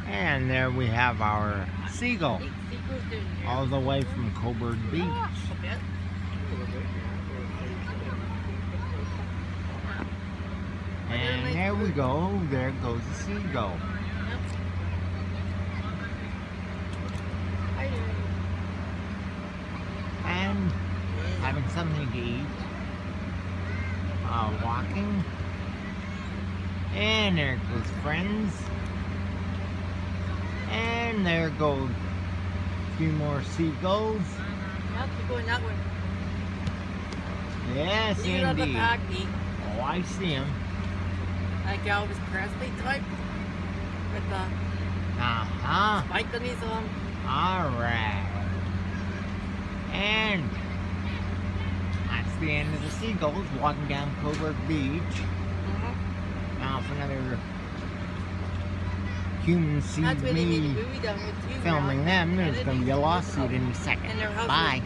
And there we have our Seagull, all the way from Cobourg Beach. And there we go, there goes the Seagull. And having something to eat, walking. And there goes friends. And there goes a few more seagulls. Yep, keep going that way. Yes, You know the indeed. pack, Oh, I see him. like Elvis Presley type, with the spike on his arm. Alright. And that's the end of the Seagulls walking down Cobourg Beach. Now for another human sees That's when they made a me movie done with you. filming them. There's going to be a lawsuit any second. And their house was Bye.